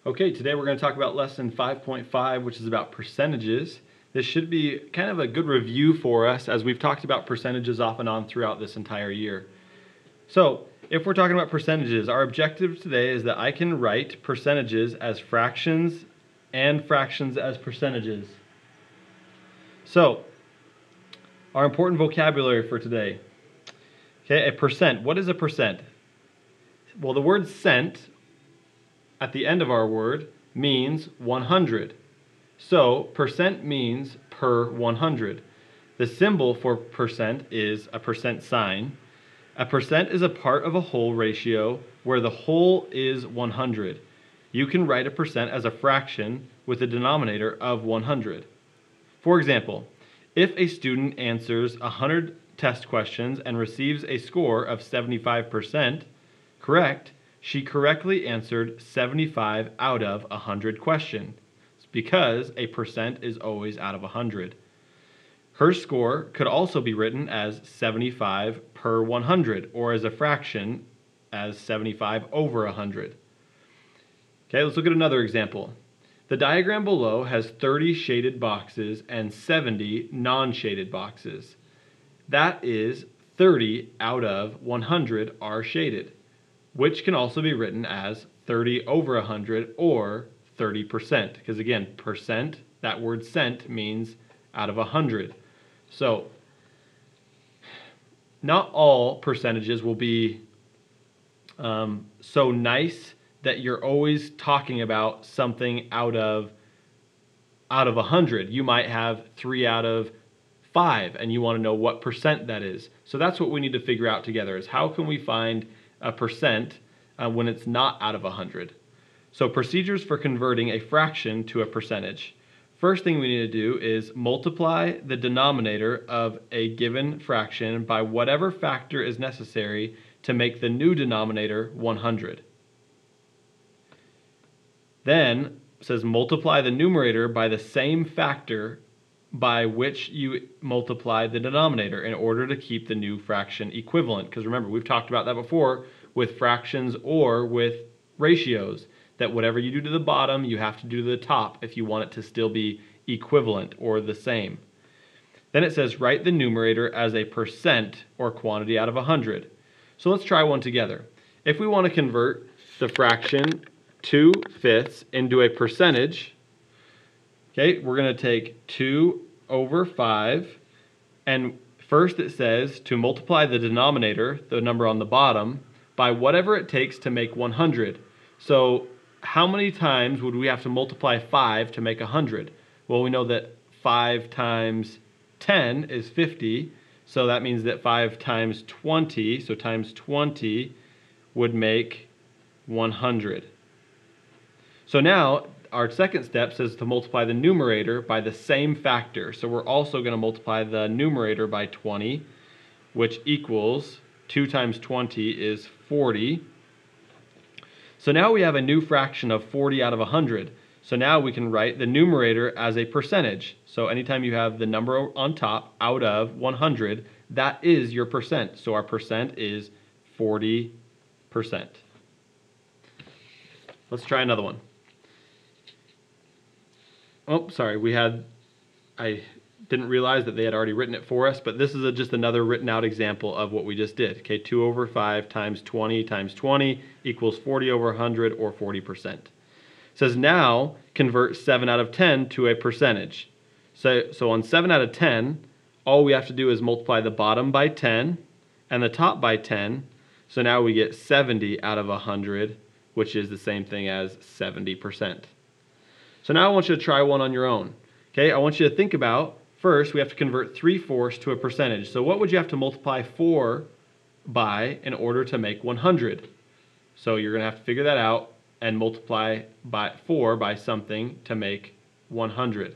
Okay, today we're going to talk about lesson 5.5, which is about percentages. This should be kind of a good review for us as we've talked about percentages off and on throughout this entire year. So, if we're talking about percentages, our objective today is that I can write percentages as fractions and fractions as percentages. So, our important vocabulary for today. Okay, a percent. What is a percent? Well, the word cent at the end of our word means 100. So percent means per 100. The symbol for percent is a percent sign. A percent is a part of a whole ratio where the whole is 100. You can write a percent as a fraction with a denominator of 100. For example, if a student answers 100 test questions and receives a score of 75% correct, she correctly answered 75 out of 100 questions because a percent is always out of 100. Her score could also be written as 75 per 100 or as a fraction as 75 over 100. Okay, let's look at another example. The diagram below has 30 shaded boxes and 70 non-shaded boxes. That is 30 out of 100 are shaded, which can also be written as 30 over 100 or 30%. Because again, percent, that word cent means out of 100. So, not all percentages will be so nice that you're always talking about something out of 100. You might have 3 out of 5 and you want to know what percent that is. So that's what we need to figure out together, is how can we find a percent when it's not out of 100. So procedures for converting a fraction to a percentage. First thing we need to do is multiply the denominator of a given fraction by whatever factor is necessary to make the new denominator 100. Then it says multiply the numerator by the same factor by which you multiply the denominator in order to keep the new fraction equivalent. Because remember, we've talked about that before with fractions or with ratios, that whatever you do to the bottom, you have to do to the top if you want it to still be equivalent or the same. Then it says write the numerator as a percent or quantity out of 100. So let's try one together. If we want to convert the fraction 2/5 into a percentage, okay, we're going to take 2 over 5, and first it says to multiply the denominator, the number on the bottom, by whatever it takes to make 100. So how many times would we have to multiply 5 to make 100? Well, we know that 5 times 10 is 50, so that means that 5 times 20, so times 20, would make 100. So now our second step says to multiply the numerator by the same factor. So we're also going to multiply the numerator by 20, which equals 2 times 20 is 40. So now we have a new fraction of 40 out of 100. So now we can write the numerator as a percentage. So anytime you have the number on top out of 100, that is your percent. So our percent is 40%. Let's try another one. Oh, sorry, I didn't realize that they had already written it for us, but this is just another written out example of what we just did. Okay, 2 over 5 times 20 equals 40 over 100 or 40%. It says now convert 7 out of 10 to a percentage. So on 7 out of 10, all we have to do is multiply the bottom by 10 and the top by 10. So now we get 70 out of 100, which is the same thing as 70%. So now I want you to try one on your own. Okay, I want you to think about, first we have to convert 3/4 to a percentage. So what would you have to multiply 4 by in order to make 100? So you're going to have to figure that out and multiply by 4 by something to make 100.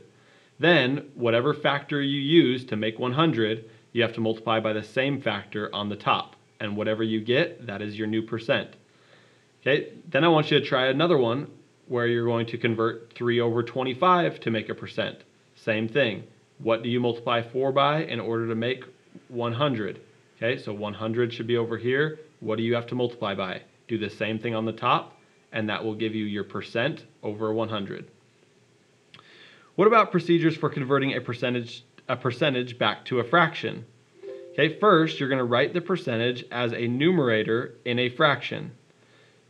Then whatever factor you use to make 100, you have to multiply by the same factor on the top. And whatever you get, that is your new percent. Okay, then I want you to try another one where you're going to convert 3 over 25 to make a percent. Same thing. What do you multiply 4 by in order to make 100? Okay, so 100 should be over here. What do you have to multiply by? Do the same thing on the top and that will give you your percent over 100. What about procedures for converting a percentage back to a fraction? Okay, first you're going to write the percentage as a numerator in a fraction.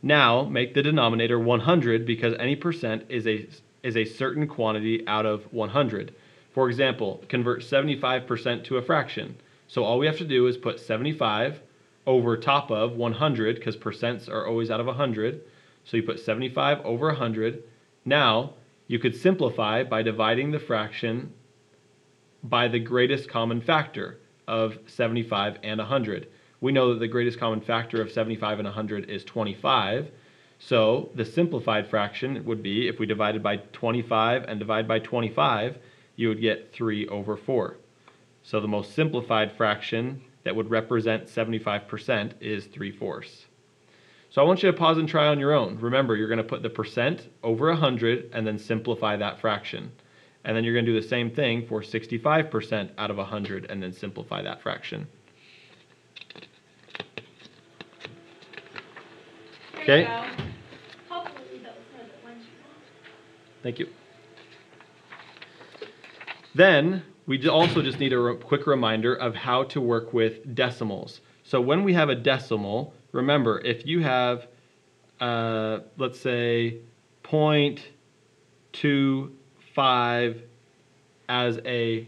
Now make the denominator 100 because any percent is a certain quantity out of 100. For example, convert 75% to a fraction. So all we have to do is put 75 over top of 100 because percents are always out of 100. So you put 75 over 100. Now you could simplify by dividing the fraction by the greatest common factor of 75 and 100. We know that the greatest common factor of 75 and 100 is 25. So the simplified fraction would be, if we divided by 25 and divide by 25, you would get 3 over 4. So the most simplified fraction that would represent 75% is 3/4. So I want you to pause and try on your own. Remember, you're going to put the percent over 100 and then simplify that fraction. And then you're going to do the same thing for 65% out of 100 and then simplify that fraction. Okay? Thank you. Then we also just need a quick reminder of how to work with decimals. So when we have a decimal, remember, if you have, let's say, 0.25 as a,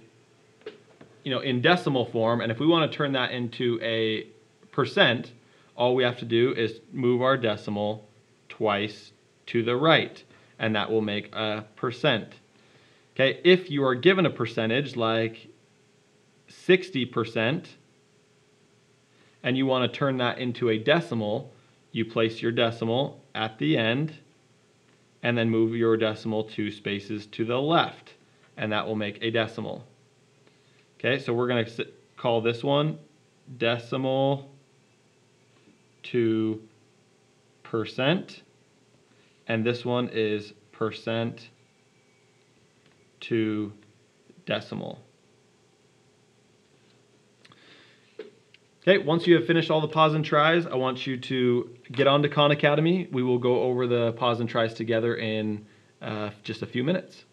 in decimal form, and if we want to turn that into a percent, all we have to do is move our decimal twice to the right, and that will make a percent. Okay, if you are given a percentage like 60%, and you want to turn that into a decimal, you place your decimal at the end, and then move your decimal 2 spaces to the left, and that will make a decimal. Okay, so we're going to call this one decimal to percent, and this one is percent to decimal. Okay, once you have finished all the pause and tries, I want you to get on to Khan Academy. We will go over the pause and tries together in just a few minutes.